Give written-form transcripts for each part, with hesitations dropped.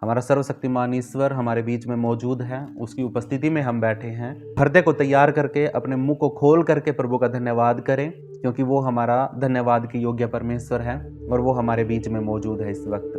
हमारा सर्वशक्तिमान ईश्वर हमारे बीच में मौजूद है, उसकी उपस्थिति में हम बैठे हैं। हृदय को तैयार करके अपने मुंह को खोल करके प्रभु का धन्यवाद करें, क्योंकि वो हमारा धन्यवाद की योग्य परमेश्वर है और वो हमारे बीच में मौजूद है इस वक्त।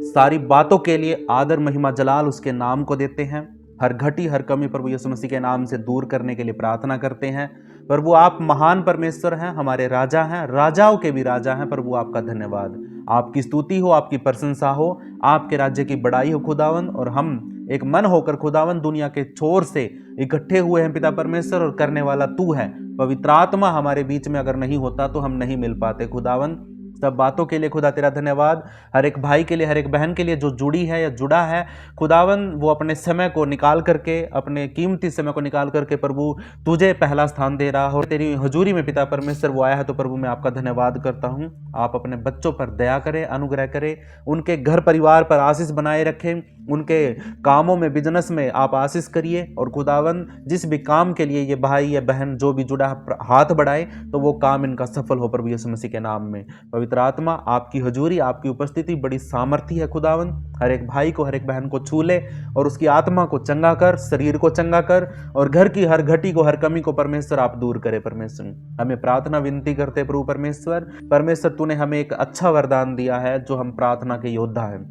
सारी बातों के लिए आदर महिमा जलाल उसके नाम को देते हैं। हर घटी हर कमी प्रभु यीशु मसीह के नाम से दूर करने के लिए प्रार्थना करते हैं। प्रभु आप महान परमेश्वर हैं, हमारे राजा हैं, राजाओं के भी राजा हैं। प्रभु आपका धन्यवाद, आपकी स्तुति हो, आपकी प्रशंसा हो, आपके राज्य की बड़ाई हो खुदावन। और हम एक मन होकर खुदावन दुनिया के छोर से इकट्ठे हुए हैं पिता परमेश्वर, और करने वाला तू है। पवित्र आत्मा हमारे बीच में अगर नहीं होता तो हम नहीं मिल पाते खुदावन। सब बातों के लिए खुदा तेरा धन्यवाद। हर एक भाई के लिए, हर एक बहन के लिए जो जुड़ी है या जुड़ा है खुदावन, वो अपने समय को निकाल करके, अपने कीमती समय को निकाल करके प्रभु तुझे पहला स्थान दे रहा हो। तेरी हजूरी में पिता परमेश्वर वो आया है, तो प्रभु मैं आपका धन्यवाद करता हूँ। आप अपने बच्चों पर दया करें, अनुग्रह करें, उनके घर परिवार पर आशीष बनाए रखें, उनके कामों में, बिजनेस में आप आशीष करिए। और खुदावन जिस भी काम के लिए ये भाई या बहन जो भी जुड़ा हाथ बढ़ाए, तो वो काम इनका सफल हो प्रभु यीशु मसीह के नाम में। पवित्र आत्मा आपकी हजूरी, आपकी उपस्थिति बड़ी सामर्थी है खुदावन। हर एक भाई को, हर एक बहन को छू ले और उसकी आत्मा को चंगा कर, शरीर को चंगा कर, और घर की हर घटी को, हर कमी को परमेश्वर आप दूर करे। परमेश्वर हमें प्रार्थना विनती करते प्रभु परमेश्वर तूने हमें एक अच्छा वरदान दिया है, जो हम प्रार्थना के योद्धा हैं।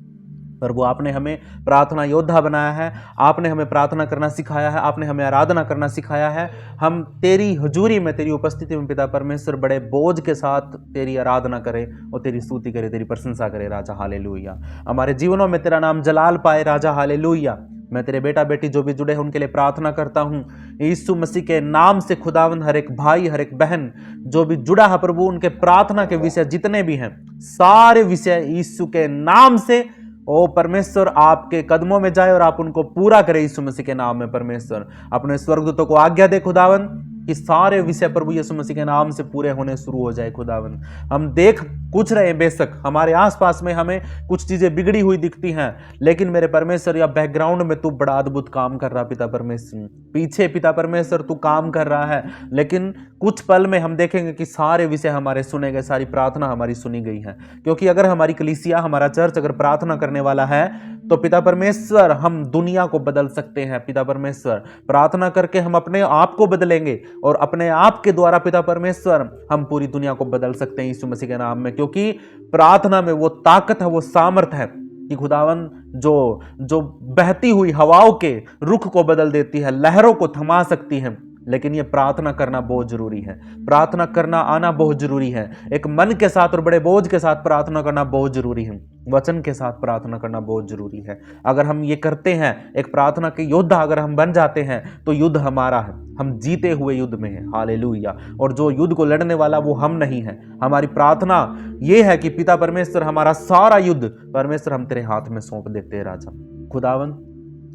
प्रभु आपने हमें प्रार्थना योद्धा बनाया है, आपने हमें प्रार्थना करना सिखाया है, आपने हमें आराधना करना सिखाया है। हम तेरी हजूरी में, तेरी उपस्थिति में पिता परमेश्वर बड़े बोझ के साथ तेरी आराधना करें और तेरी स्तुति करें, तेरी प्रशंसा करें राजा। हालेलुया। हमारे जीवनों में तेरा नाम जलाल पाए राजा। हालेलुया। मैं तेरे बेटा बेटी जो भी जुड़े हैं उनके लिए प्रार्थना करता हूँ यीशु मसीह के नाम से खुदावन। हर एक भाई, हर एक बहन जो भी जुड़ा है प्रभु, उनके प्रार्थना के विषय जितने भी हैं, सारे विषय यीशु के नाम से ओ परमेश्वर आपके कदमों में जाए और आप उनको पूरा करें यीशु मसीह के नाम में। परमेश्वर अपने स्वर्गदूतों को आज्ञा दे खुदावन कि सारे विषय प्रभु यीशु मसीह के नाम से पूरे होने शुरू हो जाए खुदावन। हम देख कुछ रहे, बेशक हमारे आसपास में हमें कुछ चीजें बिगड़ी हुई दिखती हैं, लेकिन मेरे परमेश्वर या बैकग्राउंड में तू बड़ा अद्भुत काम कर रहा पिता परमेश्वर। पीछे पिता परमेश्वर तू काम कर रहा है, लेकिन कुछ पल में हम देखेंगे कि सारे विषय हमारे सुने गए, सारी प्रार्थना हमारी सुनी गई है। क्योंकि अगर हमारी कलीसिया, हमारा चर्च अगर प्रार्थना करने वाला है, तो पिता परमेश्वर हम दुनिया को बदल सकते हैं। पिता परमेश्वर प्रार्थना करके हम अपने आप को बदलेंगे, और अपने आप के द्वारा पिता परमेश्वर हम पूरी दुनिया को बदल सकते हैं यीशु मसीह के नाम में। क्योंकि प्रार्थना में वो ताकत है, वो सामर्थ है कि खुदावन जो बहती हुई हवाओं के रुख को बदल देती है, लहरों को थमा सकती है। लेकिन ये प्रार्थना करना बहुत जरूरी है, प्रार्थना करना आना बहुत जरूरी है। एक मन के साथ और बड़े बोझ के साथ प्रार्थना करना बहुत जरूरी है, वचन के साथ प्रार्थना करना बहुत जरूरी है। अगर हम ये करते हैं, एक प्रार्थना के योद्धा अगर हम बन जाते हैं, तो युद्ध हमारा है, हम जीते हुए युद्ध में हैं। हालेलुया। और जो युद्ध को लड़ने वाला वो हम नहीं है। हमारी प्रार्थना ये है कि पिता परमेश्वर हमारा सारा युद्ध परमेश्वर हम तेरे हाथ में सौंप देते हैं राजा। खुदावन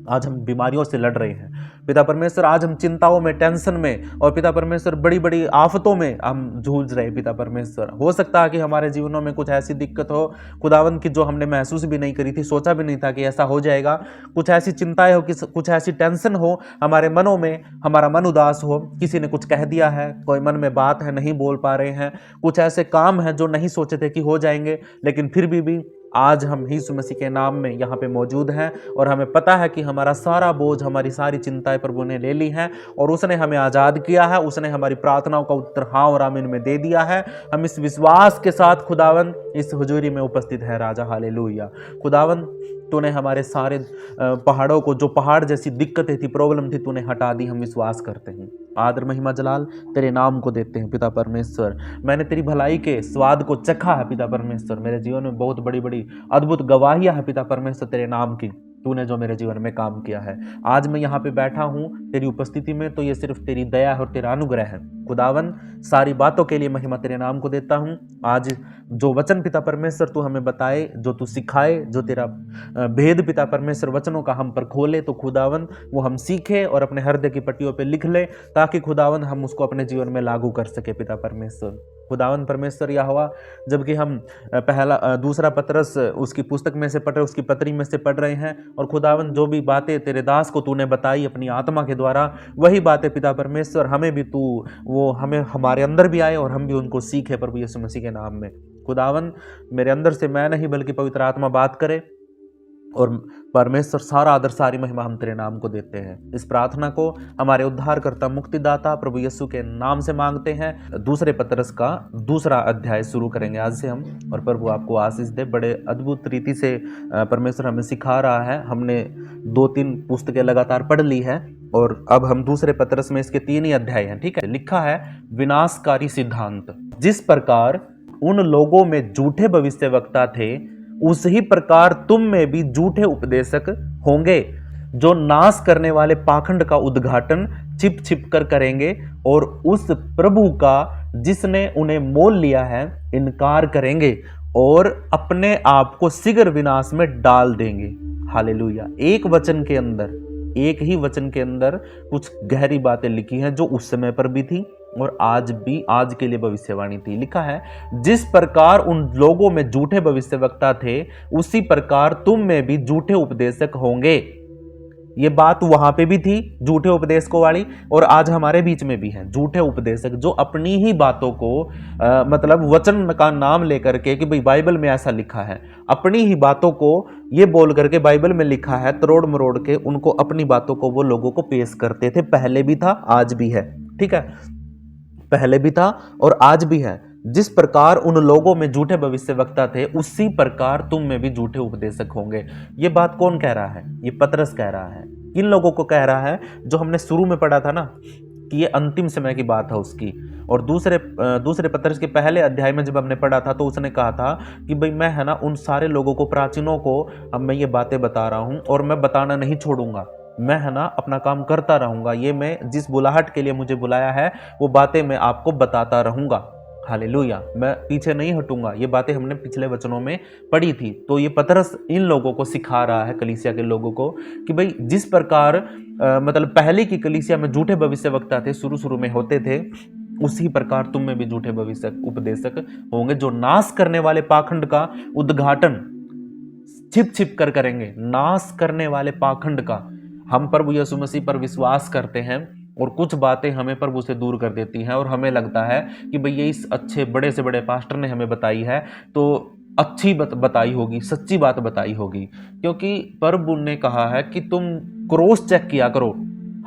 आज हम बीमारियों से लड़ रहे हैं पिता परमेश्वर, आज हम चिंताओं में, टेंशन में, और पिता परमेश्वर बड़ी बड़ी आफतों में हम जूझ रहे हैं पिता परमेश्वर। हो सकता है कि हमारे जीवनों में कुछ ऐसी दिक्कत हो खुदावन की जो हमने महसूस भी नहीं करी थी, सोचा भी नहीं था कि ऐसा हो जाएगा। कुछ ऐसी चिंताएं हो, कुछ ऐसी टेंशन हो हमारे मनों में, हमारा मन उदास हो, किसी ने कुछ कह दिया है, कोई मन में बात है नहीं बोल पा रहे हैं, कुछ ऐसे काम हैं जो नहीं सोचे थे कि हो जाएंगे, लेकिन फिर भी आज हम यीशु मसीह के नाम में यहाँ पे मौजूद हैं, और हमें पता है कि हमारा सारा बोझ, हमारी सारी चिंताएं प्रभु ने ले ली हैं, और उसने हमें आज़ाद किया है। उसने हमारी प्रार्थनाओं का उत्तर हाँ और आमीन में दे दिया है। हम इस विश्वास के साथ खुदावन इस हुजूरी में उपस्थित है राजा। हालेलुया। खुदावन तूने हमारे सारे पहाड़ों को, जो पहाड़ जैसी दिक्कतें थी, प्रॉब्लम थी, तूने हटा दी। हम विश्वास करते हैं। आदर महिमा जलाल तेरे नाम को देते हैं पिता परमेश्वर। मैंने तेरी भलाई के स्वाद को चखा है पिता परमेश्वर। मेरे जीवन में बहुत बड़ी बड़ी अद्भुत गवाहियां है पिता परमेश्वर तेरे नाम की, तूने जो मेरे जीवन में काम किया है। आज मैं यहाँ पे बैठा हूँ तेरी उपस्थिति में, तो ये सिर्फ तेरी दया और तेरा अनुग्रह है खुदावन। सारी बातों के लिए महिमा तेरे नाम को देता हूँ। आज जो वचन पिता परमेश्वर तू हमें बताए, जो तू सिखाए, जो तेरा भेद पिता परमेश्वर वचनों का हम पर खोले, तो खुदावन वो हम सीखे और अपने हृदय की पट्टियों पे लिख ले, ताकि खुदावन हम उसको अपने जीवन में लागू कर सके पिता परमेश्वर। खुदावन परमेश्वर यहोवा, जबकि हम दूसरा पतरस उसकी पुस्तक में से पढ़ रहे, उसकी पत्री में से पढ़ रहे हैं, और खुदावन जो भी बातें तेरे दास को तूने बताई अपनी आत्मा के द्वारा, वही बातें पिता परमेश्वर हमें भी तू वो हमें हमारे अंदर भी आए और हम भी उनको सीखे प्रभु यीशु मसीह के नाम में। खुदावन मेरे अंदर से मैं नहीं बल्कि पवित्र आत्मा बात करे, और परमेश्वर सारा आदर सारी महिमा हम तेरे नाम को देते हैं। इस प्रार्थना को हमारे उद्धारकर्ता मुक्तिदाता प्रभु यीशु के नाम से मांगते हैं। दूसरे पतरस का 2 अध्याय शुरू करेंगे आज से हम, और प्रभु आपको आशीष दे। बड़े अद्भुत रीति से परमेश्वर हमें सिखा रहा है। हमने 2-3 पुस्तकें लगातार पढ़ ली है और अब हम दूसरे पतरस में इसके 3 ही अध्याय हैं। ठीक है, लिखा है विनाशकारी सिद्धांत। जिस प्रकार उन लोगों में झूठे भविष्यवक्ता थे, उसी प्रकार तुम में भी झूठे उपदेशक होंगे, जो नाश करने वाले पाखंड का उद्घाटन छिप छिप कर करेंगे और उस प्रभु का जिसने उन्हें मोल लिया है इनकार करेंगे और अपने आप को शीघ्र विनाश में डाल देंगे। हालेलुया। एक वचन के अंदर, एक ही वचन के अंदर कुछ गहरी बातें लिखी हैं जो उस समय पर भी थी और आज भी, आज के लिए भविष्यवाणी थी। लिखा है जिस प्रकार उन लोगों में झूठे भविष्यवक्ता थे, उसी प्रकार तुम में भी झूठे उपदेशक होंगे। ये बात वहां पे भी थी झूठे उपदेशकों वाली, और आज हमारे बीच में भी हैं झूठे उपदेशक जो अपनी ही बातों को मतलब वचन का नाम लेकर के कि भाई बाइबल में ऐसा लिखा है, अपनी ही बातों को ये बोल करके बाइबल में लिखा है तरोड़ मरोड़ के उनको अपनी बातों को वो लोगों को पेश करते थे। पहले भी था, आज भी है। ठीक है, पहले भी था और आज भी है। जिस प्रकार उन लोगों में झूठे भविष्यवक्ता थे, उसी प्रकार तुम में भी झूठे उपदेशक होंगे। ये बात कौन कह रहा है? ये पतरस कह रहा है। किन लोगों को कह रहा है? जो हमने शुरू में पढ़ा था ना कि ये अंतिम समय की बात है उसकी। और दूसरे पतरस के पहले अध्याय में जब हमने पढ़ा था तो उसने कहा था कि भाई मैं है ना उन सारे लोगों को, प्राचीनों को अब मैं ये बातें बता रहा हूं और मैं बताना नहीं छोड़ूंगा। मैं है ना अपना काम करता रहूंगा। ये मैं जिस बुलाहट के लिए मुझे बुलाया है वो बातें मैं आपको बताता रहूंगा। हालेलुया, मैं पीछे नहीं हटूंगा। ये बातें हमने पिछले वचनों में पढ़ी थी। तो ये पतरस इन लोगों को सिखा रहा है, कलीसिया के लोगों को, कि भाई जिस प्रकार मतलब पहले की कलीसिया में झूठे भविष्यवक्ता थे, शुरू में होते थे, उसी प्रकार तुम में भी झूठे भविष्य उपदेशक होंगे, जो नाश करने वाले पाखंड का उद्घाटन छिप छिप कर करेंगे। नाश करने वाले पाखंड का, हम प्रभु यीशु मसीह पर विश्वास करते हैं और कुछ बातें हमें प्रभु से दूर कर देती हैं और हमें लगता है कि भई ये इस अच्छे बड़े से बड़े पास्टर ने हमें बताई है तो अच्छी बताई होगी, सच्ची बात बताई होगी। क्योंकि प्रभु ने कहा है कि तुम क्रॉस चेक किया करो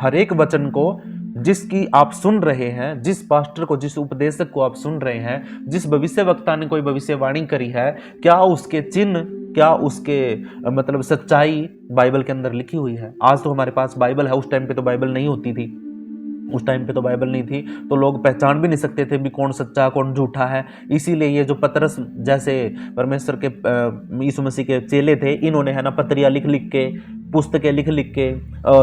हर एक वचन को जिसकी आप सुन रहे हैं, जिस पास्टर को, जिस उपदेशक को आप सुन रहे हैं, जिस भविष्यवक्ता ने कोई भविष्यवाणी करी है, क्या उसके चिन्ह, क्या उसके मतलब सच्चाई बाइबल के अंदर लिखी हुई है। आज तो हमारे पास बाइबल है, उस टाइम पे तो बाइबल नहीं होती थी। उस टाइम पे तो बाइबल नहीं थी तो लोग पहचान भी नहीं सकते थे भी कौन सच्चा कौन झूठा है। इसीलिए ये जो पतरस जैसे परमेश्वर के यीशु मसीह के चेले थे, इन्होंने है ना पत्रियाँ लिख लिख के, पुस्तकें लिख लिख के,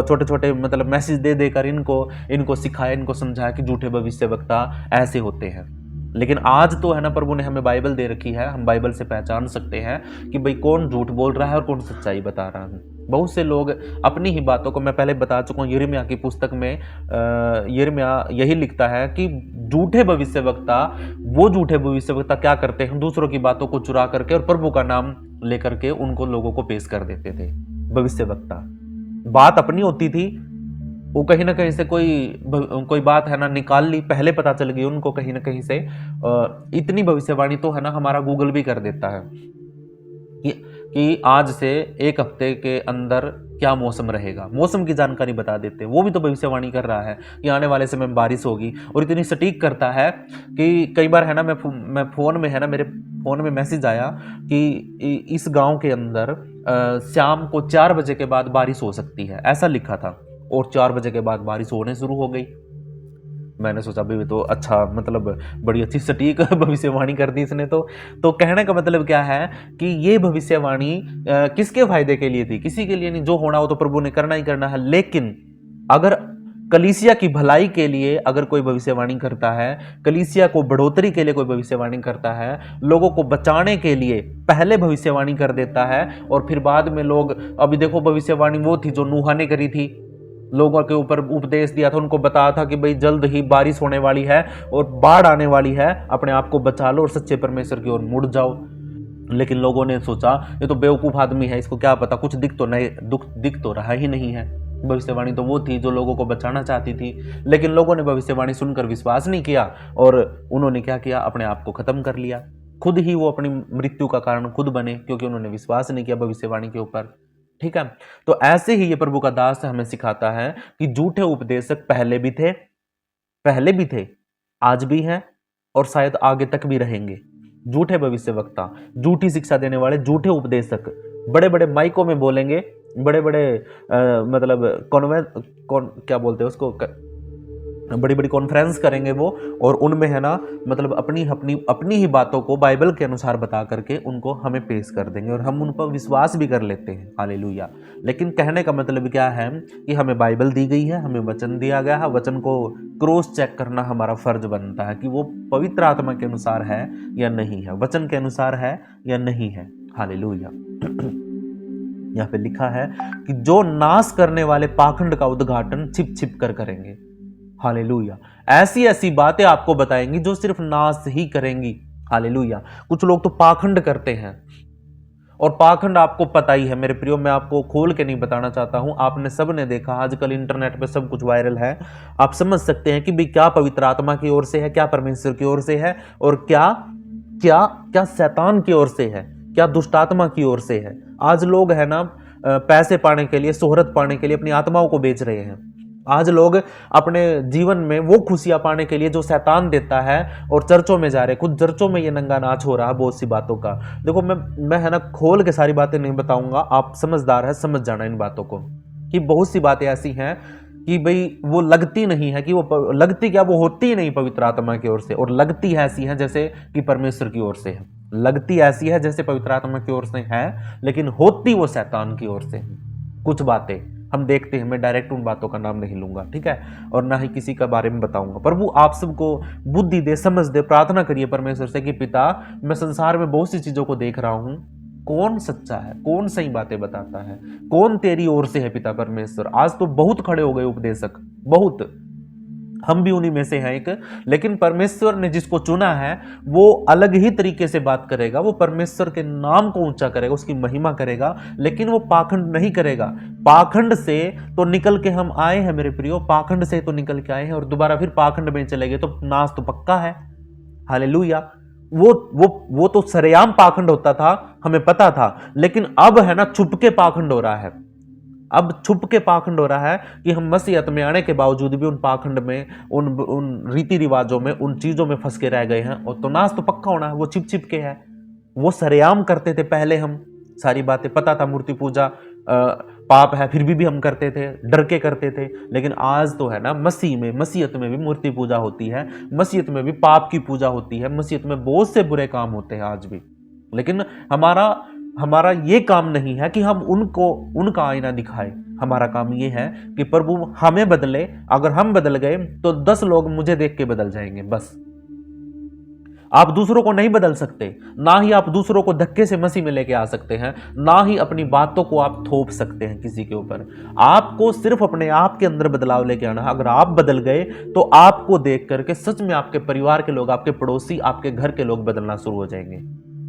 छोटे छोटे मतलब मैसेज दे देकर इनको सिखाया, इनको समझाया कि झूठे भविष्यवक्ता ऐसे होते हैं। लेकिन आज तो है ना प्रभु ने हमें बाइबल दे रखी है, हम बाइबल से पहचान सकते हैं कि भाई कौन झूठ बोल रहा है और कौन सच्चाई बता रहा है। बहुत से लोग अपनी ही बातों को, मैं पहले बता चुका हूँ, यिर्मयाह की पुस्तक में यिर्मयाह यही लिखता है कि झूठे भविष्यवक्ता, वो झूठे भविष्यवक्ता क्या करते हैं, दूसरों की बातों को चुरा करके और प्रभु का नाम लेकर के उनको लोगों को पेश कर देते थे। भविष्यवक्ता बात अपनी होती थी, वो कहीं ना कहीं से कोई बात है ना निकाल ली, पहले पता चल गई उनको कहीं ना कहीं से। इतनी भविष्यवाणी तो है ना हमारा गूगल भी कर देता है कि आज से 1 हफ्ते के अंदर क्या मौसम रहेगा, मौसम की जानकारी बता देते हैं। वो भी तो भविष्यवाणी कर रहा है कि आने वाले समय में बारिश होगी, और इतनी सटीक करता है कि कई बार है ना मैं फ़ोन में है ना, मेरे फ़ोन में मैसेज आया कि इस गांव के अंदर शाम को 4 बजे के बाद बारिश हो सकती है, ऐसा लिखा था, और 4 बजे के बाद बारिश होने शुरू हो गई। मैंने सोचा भी तो अच्छा, मतलब बड़ी अच्छी सटीक भविष्यवाणी कर दी इसने। तो कहने का मतलब क्या है कि ये भविष्यवाणी किसके फायदे के लिए थी? किसी के लिए नहीं। जो होना हो तो प्रभु ने करना ही करना है। लेकिन अगर कलीसिया की भलाई के लिए अगर कोई भविष्यवाणी करता है, कलीसिया को बढ़ोतरी के लिए कोई भविष्यवाणी करता है, लोगों को बचाने के लिए पहले भविष्यवाणी कर देता है, और फिर बाद में लोग, अभी देखो भविष्यवाणी वो थी जो नूहा ने करी थी, लोगों के ऊपर उपदेश दिया था, उनको बताया था कि भाई जल्द ही बारिश होने वाली है और बाढ़ आने वाली है, अपने आप को बचा लो और सच्चे परमेश्वर की ओर मुड़ जाओ। लेकिन लोगों ने सोचा ये तो बेवकूफ़ आदमी है, इसको क्या पता, कुछ दिख तो रहा ही नहीं है। भविष्यवाणी तो वो थी जो लोगों को बचाना चाहती थी, लेकिन लोगों ने भविष्यवाणी सुनकर विश्वास नहीं किया और उन्होंने क्या किया, अपने आप को खत्म कर लिया। खुद ही वो अपनी मृत्यु का कारण खुद बने, क्योंकि उन्होंने विश्वास नहीं किया भविष्यवाणी के ऊपर। ठीक है। तो ऐसे ही ये प्रभु का दास हमें सिखाता है कि झूठे उपदेशक पहले भी थे, आज भी हैं और शायद आगे तक भी रहेंगे। झूठे भविष्यवक्ता, झूठी शिक्षा देने वाले, झूठे उपदेशक बड़े बड़े माइकों में बोलेंगे, बड़े बड़े मतलब क्या बोलते हैं उसको, बड़ी बड़ी कॉन्फ्रेंस करेंगे वो, और उनमें है ना मतलब अपनी ही बातों को बाइबल के अनुसार बता करके उनको हमें पेश कर देंगे और हम उन पर विश्वास भी कर लेते हैं। हालेलुया। लेकिन कहने का मतलब क्या है कि हमें बाइबल दी गई है, हमें वचन दिया गया है, वचन को क्रॉस चेक करना हमारा फर्ज बनता है कि वो पवित्र आत्मा के अनुसार है या नहीं है, वचन के अनुसार है या नहीं है। हालेलुया। यहाँ पे लिखा है कि जो नाश करने वाले पाखंड का उद्घाटन छिप छिप कर करेंगे। हालेलुया। ऐसी ऐसी बातें आपको बताएंगी जो सिर्फ नाश ही करेंगी। हालेलुया। कुछ लोग तो पाखंड करते हैं, और पाखंड आपको पता ही है मेरे प्रियो, मैं आपको खोल के नहीं बताना चाहता हूं, आपने सब ने देखा, आजकल इंटरनेट पे सब कुछ वायरल है। आप समझ सकते हैं कि भाई क्या पवित्र आत्मा की ओर से है, क्या परमेश्वर की ओर से है, और क्या क्या क्या शैतान की ओर से है, क्या दुष्ट आत्मा की ओर से है। आज लोग है ना पैसे पाने के लिए, शोहरत पाने के लिए अपनी आत्माओं को बेच रहे हैं। आज लोग अपने जीवन में वो खुशियां पाने के लिए जो शैतान देता है और चर्चों में जा रहे, खुद चर्चों में ये नंगा नाच हो रहा है बहुत सी बातों का। देखो मैं है ना खोल के सारी बातें नहीं बताऊंगा, आप समझदार है, समझ जाना इन बातों को, कि बहुत सी बातें ऐसी हैं कि भाई वो लगती नहीं है, कि वो लगती क्या, वो होती ही नहीं पवित्र आत्मा की ओर से, और लगती ऐसी है जैसे कि परमेश्वर की ओर से है। लगती ऐसी है जैसे पवित्र आत्मा की ओर से है, लेकिन होती वो शैतान की ओर से है। कुछ बातें हम देखते हैं, मैं डायरेक्ट उन बातों का नाम नहीं लूंगा, ठीक है, और ना ही किसी का बारे में बताऊंगा। प्रभु आप सबको बुद्धि दे, समझ दे। प्रार्थना करिए परमेश्वर से कि पिता, मैं संसार में बहुत सी चीजों को देख रहा हूं, कौन सच्चा है, कौन सही बातें बताता है, कौन तेरी ओर से है पिता परमेश्वर। आज तो बहुत खड़े हो गए उपदेशक, बहुत, हम भी उन्हीं में से हैं एक, लेकिन परमेश्वर ने जिसको चुना है वो अलग ही तरीके से बात करेगा, वो परमेश्वर के नाम को ऊंचा करेगा, उसकी महिमा करेगा, लेकिन वो पाखंड नहीं करेगा। पाखंड से तो निकल के हम आए हैं मेरे प्रियो, पाखंड से तो निकल के आए हैं, और दोबारा फिर पाखंड में चले गए तो नाश तो पक्का है। हालेलुया। वो तो सरेआम पाखंड होता था, हमें पता था, लेकिन अब है ना छुपके पाखंड हो रहा है। अब छुप के पाखंड हो रहा है कि हम मसीहत में आने के बावजूद भी उन पाखंड में, उन रीति रिवाजों में, उन चीजों में फंस के रह गए हैं, और तो नाश तो पक्का होना है। वो छिप छिप के है, वो सरेआम करते थे पहले, हम सारी बातें पता था, मूर्ति पूजा पाप है, फिर भी हम करते थे, डर के करते थे। लेकिन आज तो है ना मसीह में, मसीहत में भी मूर्ति पूजा होती है, मसीहत में भी पाप की पूजा होती है, मसीहत में बहुत से बुरे काम होते हैं आज भी। लेकिन हमारा ये काम नहीं है कि हम उनका आईना दिखाएं। हमारा काम ये है कि प्रभु हमें बदले, अगर हम बदल गए तो 10 लोग मुझे देख के बदल जाएंगे, बस। आप दूसरों को नहीं बदल सकते, ना ही आप दूसरों को धक्के से मसीह में लेके आ सकते हैं, ना ही अपनी बातों को आप थोप सकते हैं किसी के ऊपर। आपको सिर्फ अपने आप के अंदर बदलाव लेके आना है। अगर आप बदल गए तो आपको देख करके सच में आपके परिवार के लोग, आपके पड़ोसी, आपके घर के लोग बदलना शुरू हो जाएंगे।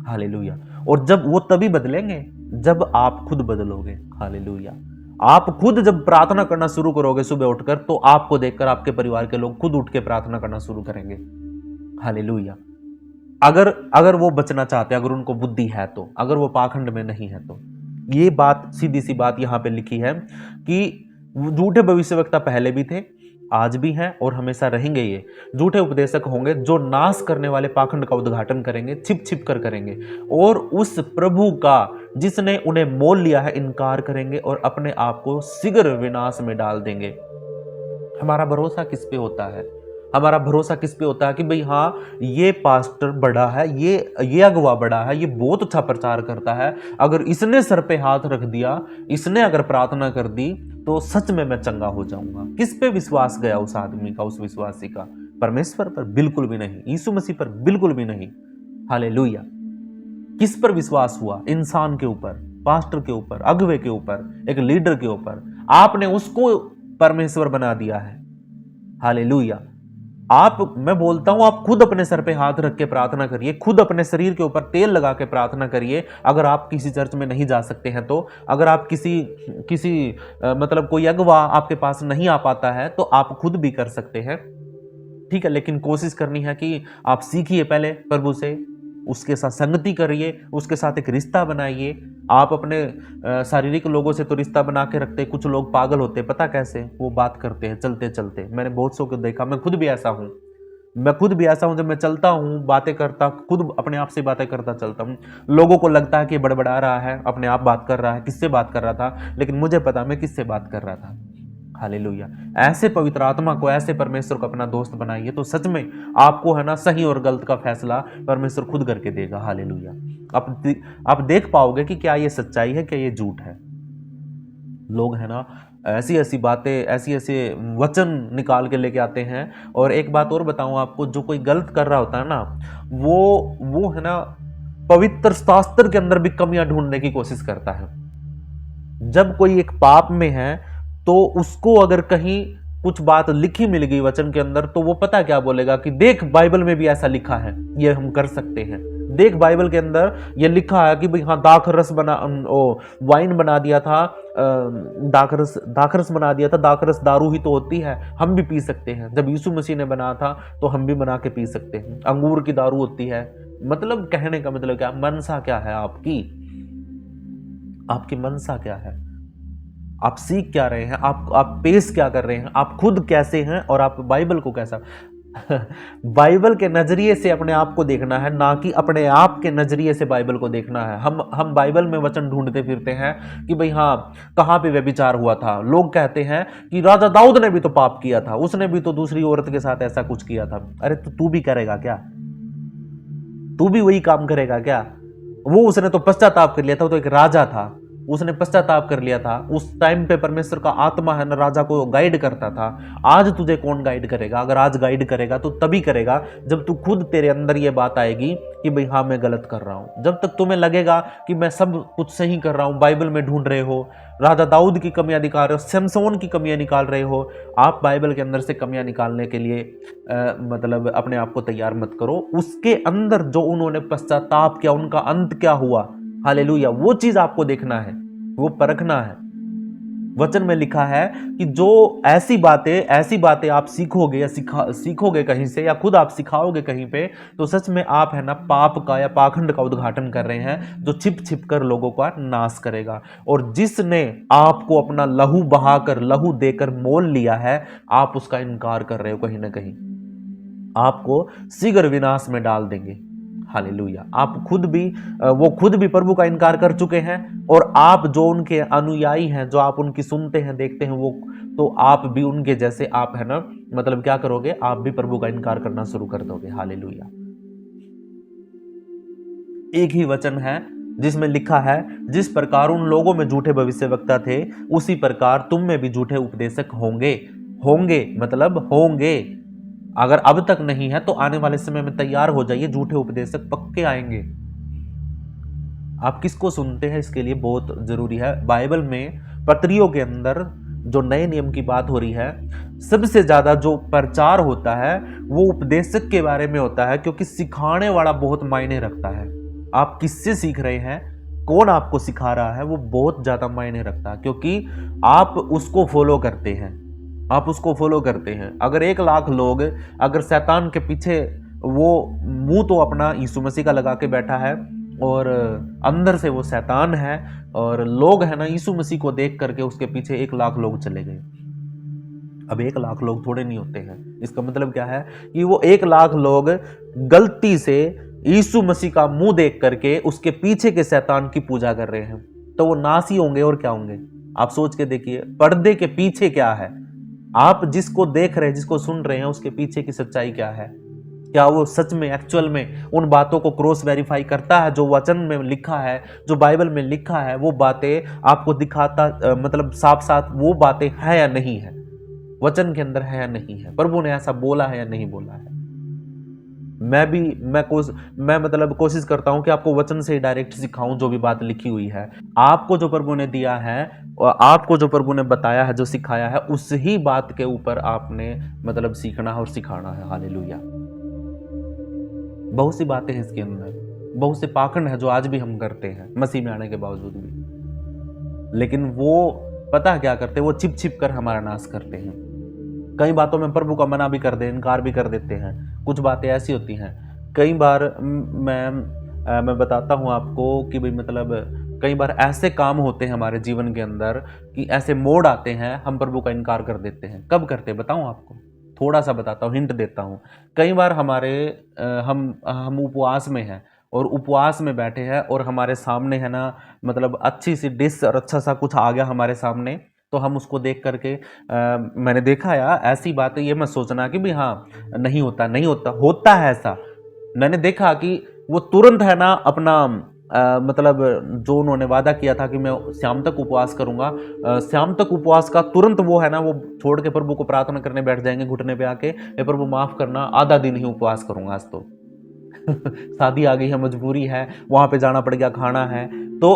हालेलुया। और जब वो तभी बदलेंगे जब आप खुद बदलोगे। हालेलुया। आप खुद जब प्रार्थना करना शुरू करोगे सुबह उठकर, तो आपको देखकर आपके परिवार के लोग खुद उठ के प्रार्थना करना शुरू करेंगे। हालेलुया। अगर वो बचना चाहते हैं, अगर उनको बुद्धि है तो, अगर वो पाखंड में नहीं है तो। ये बात, सीधी सी बात यहां पे लिखी है कि झूठे भविष्यवक्ता पहले भी थे, आज भी हैं और हमेशा रहेंगे। ये झूठे उपदेशक होंगे जो नाश करने वाले पाखंड का उद्घाटन करेंगे, छिप छिप कर करेंगे, और उस प्रभु का जिसने उन्हें मोल लिया है इनकार करेंगे और अपने आप को शीघ्र विनाश में डाल देंगे। हमारा भरोसा किस पे होता है? हमारा भरोसा किस पे होता है कि भाई हाँ, ये पास्टर बड़ा है, ये अगुवा बड़ा है, ये बहुत अच्छा प्रचार करता है, अगर इसने सर पे हाथ रख दिया, इसने अगर प्रार्थना कर दी तो सच में मैं चंगा हो जाऊंगा। किस पे विश्वास गया उस आदमी का, उस विश्वासी का? परमेश्वर पर? बिल्कुल भी नहीं। यीशु मसीह पर? बिल्कुल भी नहीं। हालेलुया। किस पर विश्वास हुआ? इंसान के ऊपर, पास्टर के ऊपर, अगुवे के ऊपर, एक लीडर के ऊपर। आपने उसको परमेश्वर बना दिया है। हालेलुया। मैं बोलता हूं, आप खुद अपने सर पे हाथ रख के प्रार्थना करिए, खुद अपने शरीर के ऊपर तेल लगा के प्रार्थना करिए। अगर आप किसी चर्च में नहीं जा सकते हैं तो, अगर आप किसी मतलब कोई अगवा आपके पास नहीं आ पाता है तो आप खुद भी कर सकते हैं, ठीक है। लेकिन कोशिश करनी है कि आप सीखिए पहले प्रभु से, उसके साथ संगति करिए, उसके साथ एक रिश्ता बनाइए। आप अपने शारीरिक लोगों से तो रिश्ता बना के रखते हैं, कुछ लोग पागल होते हैं, पता कैसे? वो बात करते हैं चलते चलते। मैंने बहुत सौ को देखा, मैं खुद भी ऐसा हूँ, जब मैं चलता हूँ, बातें करता, खुद अपने आप से बातें करता चलता हूँ, लोगों को लगता है कि बड़बड़ा रहा है, अपने आप बात कर रहा है, किससे बात कर रहा था, लेकिन मुझे पता मैं किससे बात कर रहा था। हालेलुया। ऐसे पवित्र आत्मा को, ऐसे परमेश्वर को अपना दोस्त बनाइए, तो सच में आपको है ना सही और गलत का फैसला परमेश्वर खुद करके देगा। हालेलुया। आप देख पाओगे कि क्या ये सच्चाई है, क्या ये झूठ है। लोग है ना ऐसी ऐसी बातें, ऐसी ऐसे वचन निकाल के लेके आते हैं। और एक बात और बताऊं आपको, जो कोई गलत कर रहा होता है ना, वो है ना पवित्र शास्त्र के अंदर भी कमियां ढूंढने की कोशिश करता है। जब कोई एक पाप में है तो उसको अगर कहीं कुछ बात लिखी मिल गई वचन के अंदर, तो वो पता क्या बोलेगा कि देख बाइबल में भी ऐसा लिखा है, ये हम कर सकते हैं। देख बाइबल के अंदर ये लिखा है कि भाई हाँ दाखरस बना, वाइन बना दिया था, दाखरस बना दिया था, दाखरस दारू ही तो होती है, हम भी पी सकते हैं। जब यीशु मसीह ने बनाया था तो हम भी बना के पी सकते हैं। अंगूर की दारू होती है। मतलब कहने का मतलब क्या, मनसा क्या है आपकी मनसा क्या है, आप सीख क्या रहे हैं, आप पेश क्या कर रहे हैं, आप खुद कैसे हैं, और आप बाइबल को कैसा बाइबल के नजरिए से अपने आप को देखना है, ना कि अपने आप के नजरिए से बाइबल को देखना है। हम बाइबल में वचन ढूंढते फिरते हैं कि भाई हाँ कहाँ पे व्यभिचार हुआ था। लोग कहते हैं कि राजा दाऊद ने भी तो पाप किया था, उसने भी तो दूसरी औरत के साथ ऐसा कुछ किया था। अरे तो तू भी करेगा क्या? तू भी वही काम करेगा क्या? उसने तो पश्चाताप कर लिया था, वो तो एक राजा था, उसने पश्चाताप कर लिया था। उस टाइम पे परमेश्वर का आत्मा है ना राजा को गाइड करता था। आज तुझे कौन गाइड करेगा? अगर आज गाइड करेगा तो तभी करेगा जब तू खुद, तेरे अंदर ये बात आएगी कि भाई हाँ मैं गलत कर रहा हूं। जब तक तुम्हें लगेगा कि मैं सब कुछ सही कर रहा हूं, बाइबल में ढूंढ रहे हो, राजा दाऊद की कमियां निकाल रहे हो, शमशोन की कमियां निकाल रहे हो, आप बाइबल के अंदर से कमियां निकालने के लिए मतलब अपने आप को तैयार मत करो। उसके अंदर जो उन्होंने पश्चाताप किया, उनका अंत क्या हुआ, हालेलुया, वो चीज आपको देखना है, वो परखना है। वचन में लिखा है कि जो ऐसी बातें आप सीखोगे या सीखोगे कहीं से, या खुद आप सिखाओगे कहीं पे, तो सच में आप है ना पाप का या पाखंड का उद्घाटन कर रहे हैं, जो छिप छिप कर लोगों का नाश करेगा। और जिसने आपको अपना लहू बहाकर, लहू देकर मोल लिया है, आप उसका इनकार कर रहे हो। कहीं ना कहीं आपको शीघ्र विनाश में डाल देंगे। हालेलुया। वो खुद भी प्रभु का इनकार कर चुके हैं, और आप जो उनके अनुयायी हैं, जो आप उनकी सुनते हैं, देखते हैं, वो तो आप भी उनके जैसे, आप है ना मतलब क्या करोगे, आप भी प्रभु का इनकार करना शुरू कर दोगे। हालेलुया। एक ही वचन है जिसमें लिखा है, जिस प्रकार उन लोगों में झूठे भविष्यवक्ता थे, उसी प्रकार तुम में भी झूठे उपदेशक होंगे मतलब होंगे। अगर अब तक नहीं है तो आने वाले समय में तैयार हो जाइए, झूठे उपदेशक पक्के आएंगे। आप किसको सुनते हैं इसके लिए बहुत जरूरी है। बाइबल में पत्रियों के अंदर जो नए नियम की बात हो रही है, सबसे ज्यादा जो प्रचार होता है वो उपदेशक के बारे में होता है, क्योंकि सिखाने वाला बहुत मायने रखता है। आप किससे सीख रहे हैं, कौन आपको सिखा रहा है, वो बहुत ज्यादा मायने रखता है, क्योंकि आप उसको फॉलो करते हैं। अगर 1 लाख लोग, अगर शैतान के पीछे, वो मुंह तो अपना यीशु मसीह का लगा के बैठा है और अंदर से वो शैतान है, और लोग है ना यीशु मसीह को देख करके उसके पीछे 1 लाख लोग चले गए। अब 1 लाख लोग थोड़े नहीं होते हैं। इसका मतलब क्या है कि वो 1 लाख लोग गलती से यीशु मसीह का मुंह देख करके उसके पीछे के शैतान की पूजा कर रहे हैं, तो वो नासी होंगे और क्या होंगे। आप सोच के देखिए, पर्दे के पीछे क्या है। आप जिसको देख रहे हैं, जिसको सुन रहे हैं, उसके पीछे की सच्चाई क्या है। क्या वो सच में, एक्चुअल में उन बातों को क्रॉस वेरीफाई करता है जो वचन में लिखा है, जो बाइबल में लिखा है, वो बातें आपको दिखाता, मतलब साफ साफ वो बातें हैं या नहीं है, वचन के अंदर है या नहीं है, प्रभु ने ऐसा बोला है या नहीं बोला है। मैं मतलब कोशिश करता हूं कि आपको वचन से डायरेक्ट सिखाऊं जो भी बात लिखी हुई है। आपको जो प्रभु ने दिया है और आपको जो प्रभु ने बताया है, जो सिखाया है, उस ही बात के ऊपर आपने मतलब सीखना है और सिखाना है। हालेलुया। बहुत सी बातें हैं इसके अंदर, बहुत से पाखंड है जो आज भी हम करते हैं मसीह में आने के बावजूद भी, लेकिन वो पता है क्या करते हैं, वो छिप छिप कर हमारा नाश करते हैं। कई बातों में प्रभु का मना भी कर दे, इनकार भी कर देते हैं। कुछ बातें ऐसी होती हैं, कई बार मैं मैं बताता हूँ आपको कि भाई मतलब कई बार ऐसे काम होते हैं हमारे जीवन के अंदर कि ऐसे मोड़ आते हैं, हम प्रभु का इनकार कर देते हैं। कब करते हैं बताऊँ आपको? थोड़ा सा बताता हूँ, हिंट देता हूँ। कई बार हमारे हम उपवास में हैं और उपवास में बैठे हैं और हमारे सामने है ना मतलब अच्छी सी डिश और अच्छा सा कुछ आ गया हमारे सामने, तो हम उसको देख करके मैंने देखा यार ऐसी बात है, ये मत सोचना कि भी हाँ नहीं होता, नहीं होता, होता है ऐसा। मैंने देखा कि वो तुरंत है ना अपना मतलब जो उन्होंने वादा किया था कि मैं शाम तक उपवास करूंगा, शाम तक उपवास का तुरंत वो है ना वो छोड़ के प्रभु को प्रार्थना करने बैठ जाएंगे घुटने पे आके, हे प्रभु माफ करना, आधा दिन ही उपवास करूंगा आज तो। शादी आ गई है, मजबूरी है, वहां पे जाना पड़ गया, खाना है। तो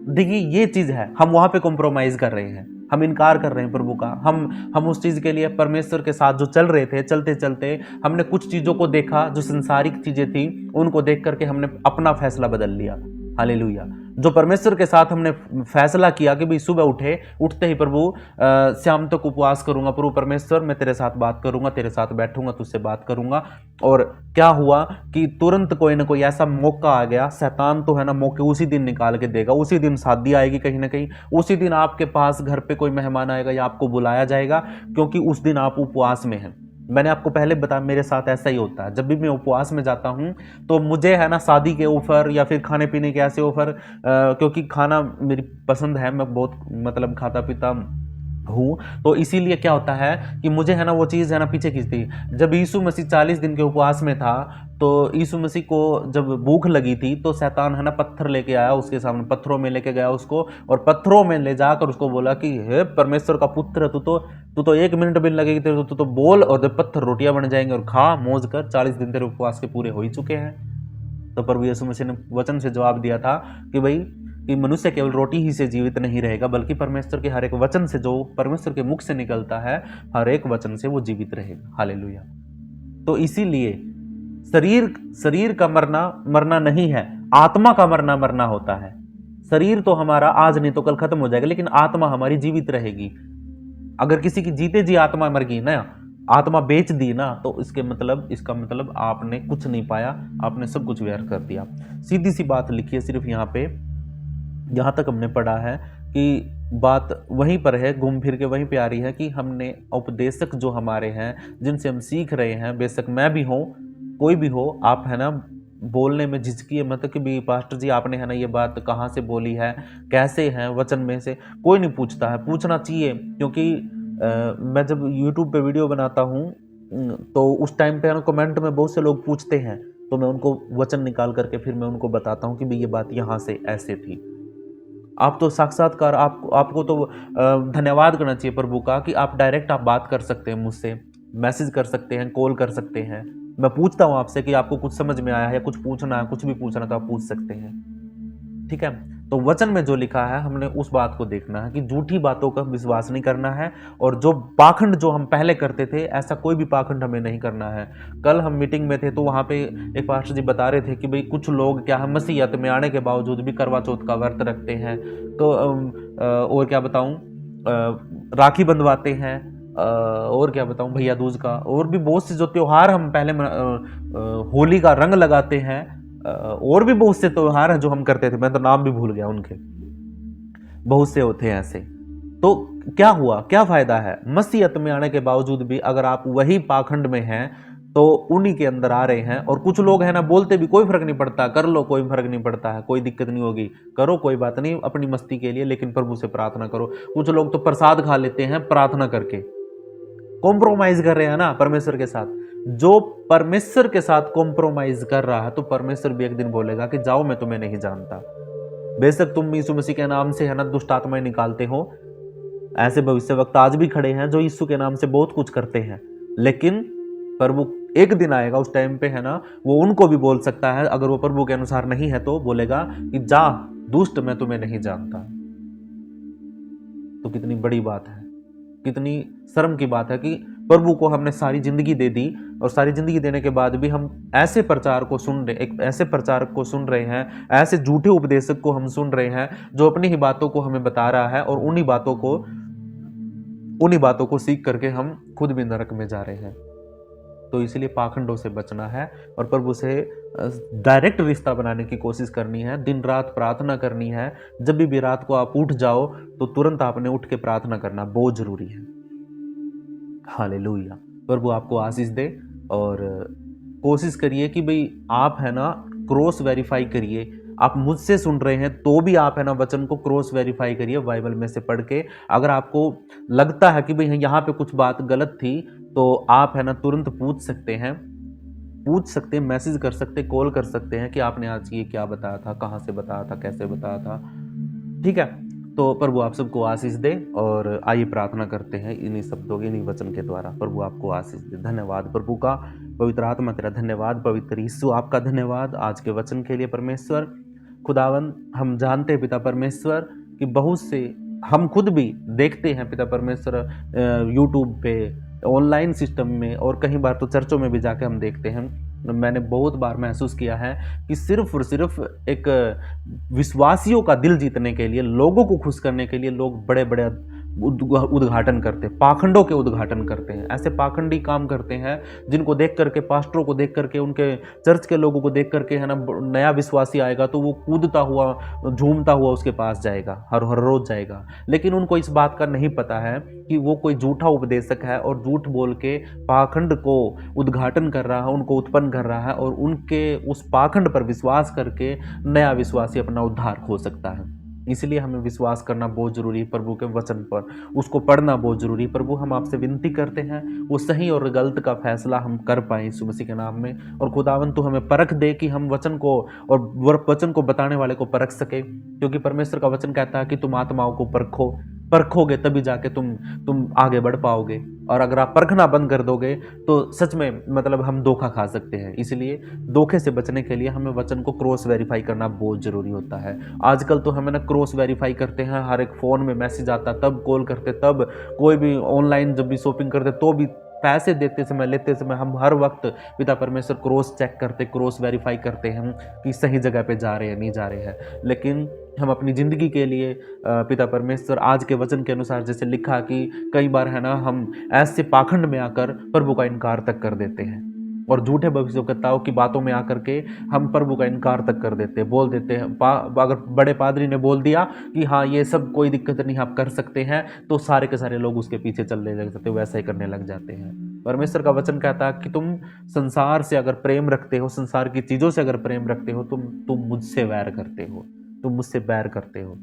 देखिए ये चीज है, हम वहां पे कॉम्प्रोमाइज कर रहे हैं, हम इनकार कर रहे हैं प्रभु का। हम उस चीज के लिए परमेश्वर के साथ जो चल रहे थे, चलते चलते हमने कुछ चीजों को देखा जो संसारिक चीजें थी, उनको देख करके हमने अपना फैसला बदल लिया। हालेलुया। जो परमेश्वर के साथ हमने फैसला किया कि भाई सुबह उठते ही प्रभु शाम तक उपवास करूंगा, प्रभु परमेश्वर मैं तेरे साथ बात करूंगा, तेरे साथ बैठूंगा, तुझसे बात करूंगा। और क्या हुआ कि तुरंत कोई ना कोई ऐसा मौका आ गया, शैतान तो है ना मौके उसी दिन निकाल के देगा। उसी दिन शादी आएगी कहीं ना कहीं, उसी दिन आपके पास घर पे कोई मेहमान आएगा या आपको बुलाया जाएगा, क्योंकि उस दिन आप उपवास में हैं। मैंने आपको पहले बताया मेरे साथ ऐसा ही होता है, जब भी मैं उपवास में जाता हूं तो मुझे है ना शादी के ऑफर या फिर खाने पीने के ऐसे ऑफर, क्योंकि खाना मेरी पसंद है, मैं बहुत मतलब खाता पीता हूँ, तो इसीलिए क्या होता है कि मुझे है ना वो चीज़ है ना पीछे खींचती। जब यीशु मसीह 40 दिन के उपवास में था, तो यीशु मसीह को जब भूख लगी थी तो शैतान है ना पत्थर लेके आया उसके सामने, पत्थरों में लेके गया उसको, और पत्थरों में ले जाकर उसको बोला कि हे परमेश्वर का पुत्र, तू तो 1 मिनट भी नहीं लगेगी तेरे, तू तो बोल और जब पत्थर रोटियां बन जाएंगे और खा मौज कर, 40 दिन तेरे उपवास के पूरे हो ही चुके हैं। तो प्रभु यीशु मसीह ने वचन से जवाब दिया था कि भाई कि मनुष्य केवल रोटी ही से जीवित नहीं रहेगा, बल्कि परमेश्वर के हर एक वचन से, जो परमेश्वर के मुख से निकलता है, हर एक वचन से वो जीवित रहेगा। हालेलुया। तो इसीलिए शरीर का मरना नहीं है, आत्मा का मरना होता है। शरीर तो हमारा आज नहीं तो कल खत्म हो जाएगा, लेकिन आत्मा हमारी जीवित रहेगी। अगर किसी की जीते जी आत्मा मर गई ना, आत्मा बेच दी ना, तो इसका मतलब आपने कुछ नहीं पाया, आपने सब कुछ व्यर्थ कर दिया। सीधी सी बात लिखिए सिर्फ यहाँ पे, यहाँ तक हमने पढ़ा है कि बात वहीं पर है, घूम फिर के वहीं पे आ रही है कि हमने उपदेशक जो हमारे हैं, जिनसे हम सीख रहे हैं, बेशक मैं भी हूँ, कोई भी हो, आप है ना बोलने में झिझकिए मत कि भी पास्टर जी आपने है ना ये बात कहाँ से बोली है, कैसे है, वचन में से कोई नहीं पूछता है, पूछना चाहिए। क्योंकि मैं जब यूट्यूब पे वीडियो बनाता हूँ तो उस टाइम पे कमेंट में बहुत से लोग पूछते हैं, तो मैं उनको वचन निकाल करके फिर मैं उनको बताता हूँ कि भाई ये बात यहाँ से ऐसे थी। आप तो साक्षात्कार, आपको तो धन्यवाद करना चाहिए प्रभु का कि आप डायरेक्ट आप बात कर सकते हैं मुझसे, मैसेज कर सकते हैं, कॉल कर सकते हैं। मैं पूछता हूँ आपसे कि आपको कुछ समझ में आया है या कुछ पूछना है, कुछ भी पूछना तो आप पूछ सकते हैं, ठीक है। तो वचन में जो लिखा है हमने उस बात को देखना है कि झूठी बातों का विश्वास नहीं करना है, और जो पाखंड जो हम पहले करते थे, ऐसा कोई भी पाखंड हमें नहीं करना है। कल हम मीटिंग में थे तो वहाँ पे एक पास्टर जी बता रहे थे कि भाई कुछ लोग क्या है मसीहत में आने के बावजूद भी करवा चौथ का व्रत रखते हैं, तो और क्या बताऊँ, राखी बंधवाते हैं, और क्या बताऊँ भैया दूज का, और भी बहुत से जो त्योहार हम पहले होली का रंग लगाते हैं, और भी बहुत से त्योहार हैं जो हम करते थे, मैं तो नाम भी भूल गया उनके, बहुत से होते हैं ऐसे। तो क्या हुआ, क्या फायदा है मसीहत में आने के बावजूद भी अगर आप वही पाखंड में हैं, तो उन्हीं के अंदर आ रहे हैं। और कुछ लोग हैं ना बोलते भी कोई फर्क नहीं पड़ता, कर लो कोई फर्क नहीं पड़ता है, कोई दिक्कत नहीं होगी, करो कोई बात नहीं अपनी मस्ती के लिए, लेकिन प्रभु से प्रार्थना करो। कुछ लोग तो प्रसाद खा लेते हैं प्रार्थना करके, कॉम्प्रोमाइज कर रहे हैं ना परमेश्वर के साथ। जो परमेश्वर के साथ कॉम्प्रोमाइज कर रहा है, तो परमेश्वर भी एक दिन बोलेगा कि जाओ मैं तुम्हें नहीं जानता। बेशक तुम यीशु मसीह के नाम से है ना दुष्ट आत्माएं निकालते हो, ऐसे भविष्य वक्त आज भी खड़े हैं जो यीशु के नाम से बहुत कुछ करते हैं, लेकिन प्रभु एक दिन आएगा, उस टाइम पे है ना वो उनको भी बोल सकता है, अगर वो प्रभु के अनुसार नहीं है तो बोलेगा कि जा दुष्ट मैं तुम्हें नहीं जानता। तो कितनी बड़ी बात है, कितनी शर्म की बात है कि प्रभु को हमने सारी जिंदगी दे दी, और सारी जिंदगी देने के बाद भी हम ऐसे प्रचार को सुन रहे, एक ऐसे प्रचारक को सुन रहे हैं, ऐसे झूठे उपदेशक को हम सुन रहे हैं जो अपनी ही बातों को हमें बता रहा है, और उन्हीं बातों को सीख करके हम खुद भी नरक में जा रहे हैं। तो इसलिए पाखंडों से बचना है और प्रभु से डायरेक्ट रिश्ता बनाने की कोशिश करनी है। दिन रात प्रार्थना करनी है। जब भी रात को आप उठ जाओ तो तुरंत आपने उठ के प्रार्थना करना बहुत जरूरी है। हालेलुया। प्रभु आपको आशीष दे और कोशिश करिए कि भाई आप है ना क्रॉस वेरीफाई करिए। आप मुझसे सुन रहे हैं तो भी आप है ना वचन को क्रॉस वेरीफाई करिए बाइबल में से पढ़ के। अगर आपको लगता है कि भाई यहाँ पे कुछ बात गलत थी तो आप है ना तुरंत पूछ सकते हैं, मैसेज कर सकते, कॉल कर सकते हैं कि आपने आज ये क्या बताया था, कहाँ से बताया था, कैसे बताया था। ठीक है, तो प्रभु आप सबको आशीष दे और आइए प्रार्थना करते हैं इन्हीं शब्दों, इन्हीं वचन के द्वारा। प्रभु आपको आशीष दे। धन्यवाद प्रभु का, पवित्र आत्मा तेरा धन्यवाद, पवित्र यीशु आपका धन्यवाद आज के वचन के लिए। परमेश्वर खुदावन, हम जानते हैं पिता परमेश्वर कि बहुत से हम खुद भी देखते हैं पिता परमेश्वर यूट्यूब पे, ऑनलाइन सिस्टम में और कई बार तो चर्चों में भी जाके हम देखते हैं। मैंने बहुत बार महसूस किया है कि सिर्फ और सिर्फ एक विश्वासियों का दिल जीतने के लिए, लोगों को खुश करने के लिए लोग बड़े बड़े उद्घाटन करते हैं, पाखंडों के उद्घाटन करते हैं। ऐसे पाखंडी काम करते हैं जिनको देख करके, पास्टरों को देख करके, उनके चर्च के लोगों को देख करके है ना नया विश्वासी आएगा तो वो कूदता हुआ, झूमता हुआ उसके पास जाएगा, हर रोज जाएगा। लेकिन उनको इस बात का नहीं पता है कि वो कोई झूठा उपदेशक है और झूठ बोल के पाखंड को उद्घाटन कर रहा है, उनको उत्पन्न कर रहा है और उनके उस पाखंड पर विश्वास करके नया विश्वासी अपना उद्धार खो सकता है। इसलिए हमें विश्वास करना बहुत जरूरी है प्रभु के वचन पर, उसको पढ़ना बहुत जरूरी है। प्रभु हम आपसे विनती करते हैं वो सही और गलत का फैसला हम कर पाए यीशु मसीह के नाम में। और खुदावन तू हमें परख दे कि हम वचन को और वचन को बताने वाले को परख सके, क्योंकि परमेश्वर का वचन कहता है कि तुम आत्माओं को परखोगे तभी जाके तुम आगे बढ़ पाओगे। और अगर आप परखना बंद कर दोगे तो सच में मतलब हम धोखा खा सकते हैं। इसलिए धोखे से बचने के लिए हमें वचन को क्रॉस वेरीफाई करना बहुत जरूरी होता है। आजकल तो हमें ना क्रॉस वेरीफाई करते हैं, हर एक फ़ोन में मैसेज आता तब कॉल करते, तब कोई भी ऑनलाइन जब भी शॉपिंग करते तो भी पैसे देते समय, लेते समय हम हर वक्त पिता परमेश्वर क्रॉस चेक करते, क्रॉस वेरीफाई करते हैं कि सही जगह पे जा रहे हैं, नहीं जा रहे हैं। लेकिन हम अपनी ज़िंदगी के लिए पिता परमेश्वर आज के वचन के अनुसार जैसे लिखा कि कई बार है ना हम ऐसे पाखंड में आकर प्रभु का इनकार तक कर देते हैं और झूठे भविष्यवक्ताओं की बातों में आकर के हम प्रभु का इनकार तक कर देते हैं, बोल देते हैं। अगर बड़े पादरी ने बोल दिया कि हाँ ये सब कोई दिक्कत नहीं, आप कर सकते हैं, तो सारे के सारे लोग उसके पीछे चलने लग जाते, वैसा ही करने लग जाते हैं। परमेश्वर का वचन कहता है कि तुम संसार से अगर प्रेम रखते हो, संसार की चीज़ों से अगर प्रेम रखते हो, तुम मुझसे वैर करते हो, तुम मुझसे बैर करते हो।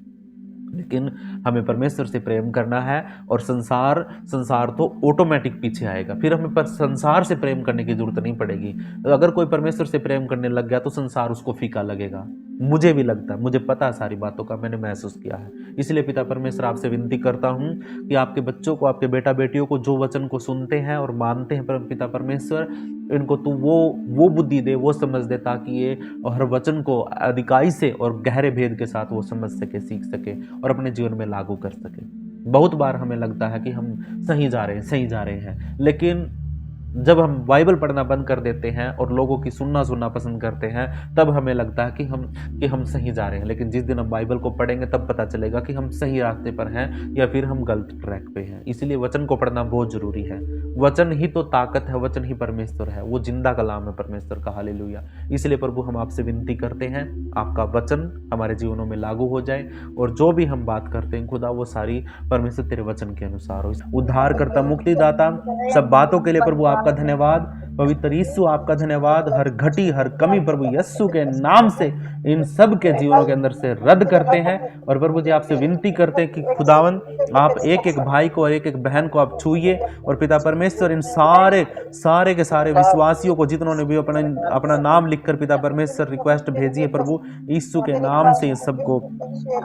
लेकिन हमें परमेश्वर से प्रेम करना है और संसार तो ऑटोमेटिक पीछे आएगा। फिर हमें पर संसार से प्रेम करने की जरूरत नहीं पड़ेगी। अगर कोई परमेश्वर से प्रेम करने लग गया तो संसार उसको फीका लगेगा। मुझे भी लगता है, मुझे पता है सारी बातों का, मैंने महसूस किया है। इसलिए पिता परमेश्वर आपसे विनती करता हूँ कि आपके बच्चों को, आपके बेटा बेटियों को जो वचन को सुनते हैं और मानते हैं पिता परमेश्वर, इनको तू वो बुद्धि दे, वो समझ दे, ताकि ये हर वचन को अधिकाई से और गहरे भेद के साथ वो समझ सके, सीख सके और अपने जीवन में लागू कर सके। बहुत बार हमें लगता है कि हम सही जा रहे हैं, लेकिन जब हम बाइबल पढ़ना बंद कर देते हैं और लोगों की सुनना पसंद करते हैं, तब हमें लगता है कि हम सही जा रहे हैं। लेकिन जिस दिन हम बाइबल को पढ़ेंगे तब पता चलेगा कि हम सही रास्ते पर हैं या फिर हम गलत ट्रैक पे हैं। इसलिए वचन को पढ़ना बहुत जरूरी है। वचन ही तो ताकत है, वचन ही परमेश्वर है, वो जिंदा कलाम है परमेश्वर का। हालेलुया। इसलिए प्रभु हम आपसे विनती करते हैं आपका वचन हमारे जीवनों में लागू हो जाए और जो भी हम बात करते हैं खुदा वो सारी परमेश्वर तेरे वचन के अनुसार हो। उद्धारकर्ता, मुक्तिदाता, सब बातों के लिए प्रभु आपका धन्यवाद। पवित्र यीशु आपका धन्यवाद। हर घटी हर कमी प्रभु यीशु के नाम से इन सब के जीवनों के अंदर से रद्द करते हैं। और प्रभु जी आपसे विनती करते हैं कि खुदावन आप एक एक भाई को और एक एक बहन को आप छूइए और पिता परमेश्वर इन सारे के सारे विश्वासियों को, जितनों ने भी अपना नाम लिखकर पिता परमेश्वर रिक्वेस्ट भेजी है, प्रभु यीशु के नाम से इन सबको,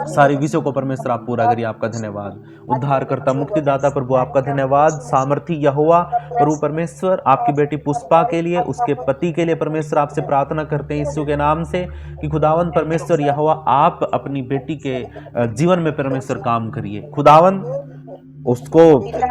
सारे विषयों को परमेश्वर आप पूरा करिए। आपका धन्यवाद। उद्धारकर्ता, मुक्तिदाता प्रभु आपका धन्यवाद। सामर्थी यहोवा प्रभु परमेश्वर आपकी बेटी पुष्पा के लिए, उसके पति के लिए परमेश्वर आपसे प्रार्थना करते हैं यीशु के नाम से कि खुदावन परमेश्वर यहोवा आप अपनी बेटी के जीवन में परमेश्वर काम करिए। खुदावन उसको,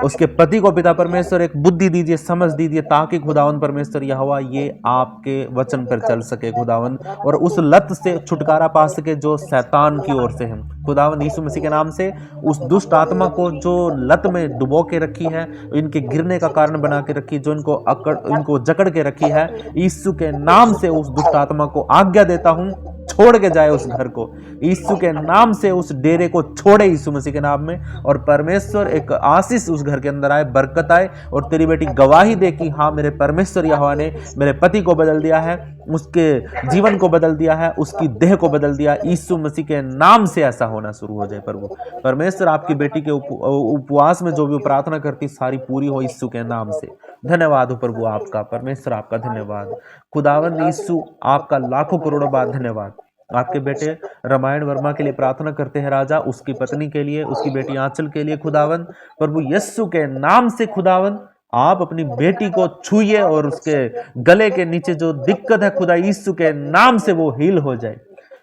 उसके पति को पिता परमेश्वर एक बुद्धि दीजिए, समझ दीजिए, ताकि खुदावन परमेश्वर यहोवा ये आपके वचन पर चल सके खुदावन, और उस लत से छुटकारा पा सके जो शैतान की ओर से है खुदावन। यीशु मसीह के नाम से उस दुष्ट आत्मा को जो लत में डुबो के रखी है, इनके गिरने का कारण बना के रखी, जो इनको जकड़ के रखी है, यीशु के नाम से उस दुष्ट आत्मा को आज्ञा देता हूं, छोड़ के जाए उस घर को, यीशु के नाम से उस डेरे को छोड़े यीशु मसीह के नाम में। और परमेश्वर एक आशीष उस घर के अंदर आए, बरकत आए, और तेरी बेटी गवाही दे कि हाँ मेरे परमेश्वर यहोवा ने मेरे पति को बदल दिया है, उसके जीवन को बदल दिया है, उसकी देह को बदल दिया। यीशु मसीह के नाम से ऐसा होना शुरू हो जाए प्रभु परमेश्वर। आपकी बेटी के उपवास में जो भी प्रार्थना करती सारी पूरी हो यीशु के नाम से। धन्यवाद हो प्रभु आपका, परमेश्वर आपका धन्यवाद। खुदावन यीशु आपका लाखों करोड़ों बार धन्यवाद। आपके बेटे रामायण वर्मा के लिए प्रार्थना करते हैं राजा, उसकी पत्नी के लिए, उसकी बेटी आंचल के लिए खुदावन, प्रभु यीशु के नाम से खुदावन आप अपनी बेटी को छूइए, और उसके गले के नीचे जो दिक्कत है खुदा यीशु के नाम से वो हील हो जाए।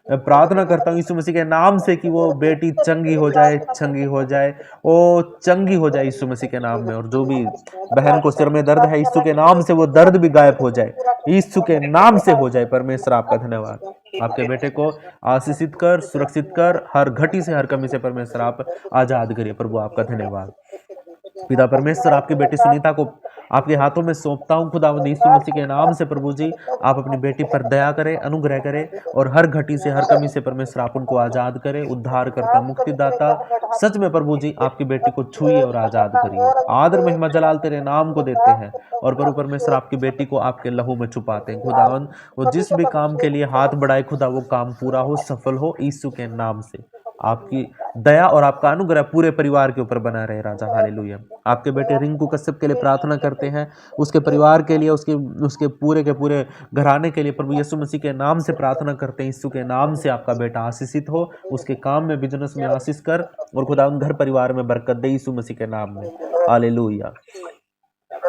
मैं प्रार्थना करता हूँ यीशु मसीह के नाम से कि वो बेटी चंगी हो जाए, चंगी हो जाए, वो चंगी हो जाए यीशु मसीह के नाम में। और जो भी बहन को सिर में दर्द है यीशु के नाम से वो दर्द भी गायब हो जाए, यीशु के नाम से हो जाए। परमेश्वर आपका धन्यवाद। आपके बेटे को आशीषित कर, सुरक्षित कर, हर घटी से हर कमी से परमेश्वर आप आजाद करिए प्रभु आपका धन्यवाद। पिता परमेश्वर आपकी बेटी सुनीता को आपके हाथों में सौंपता हूं खुदावंद यीशु मसीह के नाम से। प्रभु जी आप अपनी बेटी पर दया करें, अनुग्रह करें, और हर घटी से हर कमी से परमेश्वर आप उनको आजाद करें, उद्धार करता, मुक्तिदाता। सच में प्रभु जी आपकी बेटी को छुइए और आजाद करिए। आदर महिमा जलाल तेरे नाम को देते हैं, और प्रभु परमेश्वर आपकी बेटी को आपके लहू में छुपाते हैं खुदावंद। वो जिस भी काम के लिए हाथ बढ़ाए खुदा वो काम पूरा हो, सफल हो यीशु के नाम से। आपकी दया और आपका अनुग्रह पूरे परिवार के ऊपर बना रहे राजा। हालेलुया। आपके बेटे रिंकू कश्यप के लिए प्रार्थना करते हैं, उसके परिवार के लिए, उसके पूरे के पूरे घराने के लिए प्रभु यीशु मसीह के नाम से प्रार्थना करते हैं। यीशु के नाम से आपका बेटा आशीषित हो, उसके काम में, बिजनेस में आशीष कर, और खुदा उन घर परिवार में बरकत दे यीशु मसीह के नाम में। हालेलुया।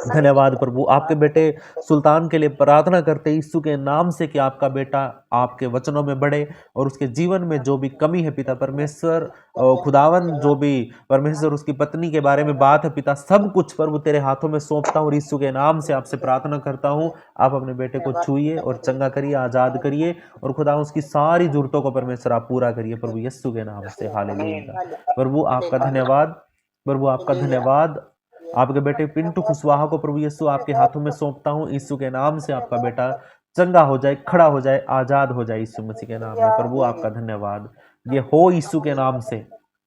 धन्यवाद प्रभु। आपके बेटे सुल्तान के लिए प्रार्थना करते यीशु के नाम से कि आपका बेटा आपके वचनों में बढ़े, और उसके जीवन में जो भी कमी है पिता परमेश्वर, खुदावन जो भी परमेश्वर उसकी पत्नी के बारे में बात है पिता, सब कुछ प्रभु तेरे हाथों में सौंपता हूँ। यीशु के नाम से आपसे प्रार्थना करता हूँ, आप अपने बेटे को छूइए और चंगा करिए, आजाद करिए, और खुदा उसकी सारी जरूरतों को परमेश्वर आप पूरा करिए प्रभु यीशु के नाम से। हालेलुया। प्रभु आपका धन्यवाद, प्रभु आपका धन्यवाद। आपके बेटे पिंटू कुशवाहा को प्रभु यीशु आपके हाथों में सौंपता हूँ। यीशु के नाम से आपका बेटा चंगा हो जाए, खड़ा हो जाए, आजाद हो जाए यीशु मसीह के नाम में। प्रभु आपका धन्यवाद, ये हो यीशु के नाम से।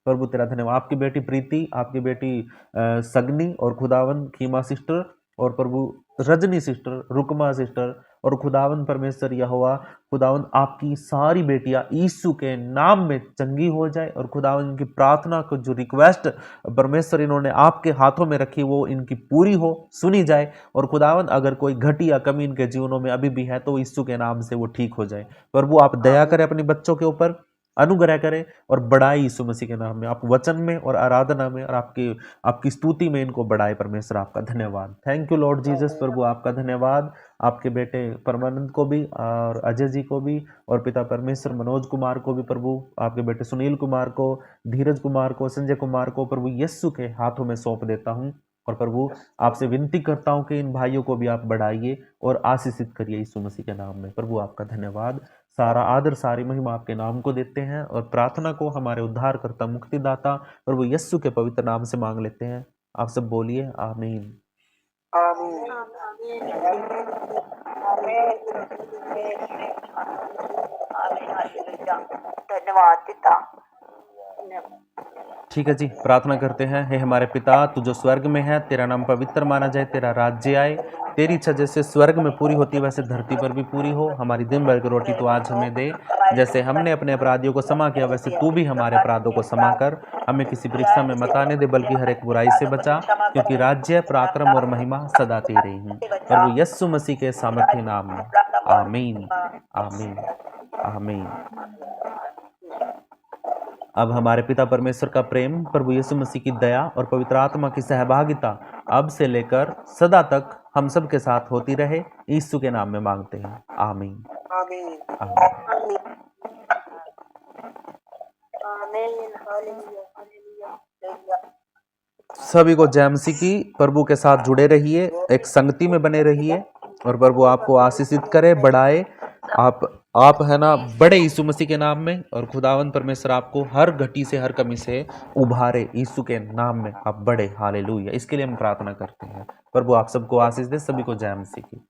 प्रभु तेरा धन्यवाद। आपकी बेटी प्रीति, आपकी बेटी सगनी, और खुदावन खीमा सिस्टर, और प्रभु रजनी सिस्टर, रुकमा सिस्टर, और खुदावन परमेश्वर यहोवा, खुदावन आपकी सारी बेटियां यीशु के नाम में चंगी हो जाए, और खुदावन इनकी प्रार्थना को जो रिक्वेस्ट परमेश्वर इन्होंने आपके हाथों में रखी वो इनकी पूरी हो, सुनी जाए, और खुदावन अगर कोई घटी या कमी इनके जीवनों में अभी भी है तो यीशु के नाम से वो ठीक हो जाए। प्रभु आप दया करें अपने बच्चों के ऊपर, अनुग्रह करें, और बढ़ाए यीशु मसीह के नाम में। आप वचन में और आराधना में और आपकी स्तुति में इनको बढ़ाए। परमेश्वर आपका धन्यवाद। Thank you lord Jesus. प्रभु आपका धन्यवाद। आपके बेटे परमानंद को भी, और अजय जी को भी, और पिता परमेश्वर मनोज कुमार को भी, प्रभु आपके बेटे सुनील कुमार को, धीरज कुमार को, संजय कुमार को प्रभु यीशु के हाथों में सौंप देता हूँ। और प्रभु आपसे विनती करता हूँ कि इन भाइयों को भी आप बढ़ाइए और आशीषित करिए यीशु मसीह के नाम में। प्रभु आपका धन्यवाद। सारा आदर, सारी महिमा आपके नाम को देते हैं, और प्रार्थना को हमारे उद्धारकर्ता, मुक्तिदाता प्रभु यीशु के पवित्र नाम से मांग लेते हैं। आप सब बोलिए आमीन। धन्यवाद पिता। ठीक है जी, प्रार्थना करते हैं। हे हमारे पिता, तू जो स्वर्ग में है, तेरा नाम पवित्र माना जाए, तेरा राज्य आए, तेरी इच्छा जैसे स्वर्ग में पूरी होती है वैसे धरती पर भी पूरी हो। हमारी दिन भर की रोटी तो आज हमें दे, जैसे हमने अपने अपराधियों को क्षमा किया वैसे तू भी हमारे अपराधों को क्षमा कर। हमें किसी परीक्षा में मत आने दे, बल्कि हर एक बुराई से बचा, क्योंकि राज्य, पराक्रम और महिमा सदा तेरी ही। प्रभु यीशु मसीह के सामर्थ्य नाम में आमीन, आमीन, आमीन। अब हमारे पिता परमेश्वर का प्रेम, प्रभु यीशु मसीह की दया और पवित्र आत्मा की सहभागिता अब से लेकर सदा तक हम सब के साथ होती रहे, यीशु के नाम में मांगते हैं। आमीन, आमीन, आमीन। आमीन, हालेलुया, हालेलुया, हालेलुया। सभी को जय मसीह की। प्रभु के साथ जुड़े रहिए, एक संगति में बने रहिए और प्रभु आपको आशीषित करे, बढ़ाए। आप है ना बड़े यीशु मसीह के नाम में, और खुदावंद परमेश्वर आपको हर घटी से, हर कमी से उभारे। यीशु के नाम में आप बड़े। हालेलुया। इसके लिए हम प्रार्थना करते हैं। प्रभु आप सबको आशीष दे। सभी को जय मसीह की।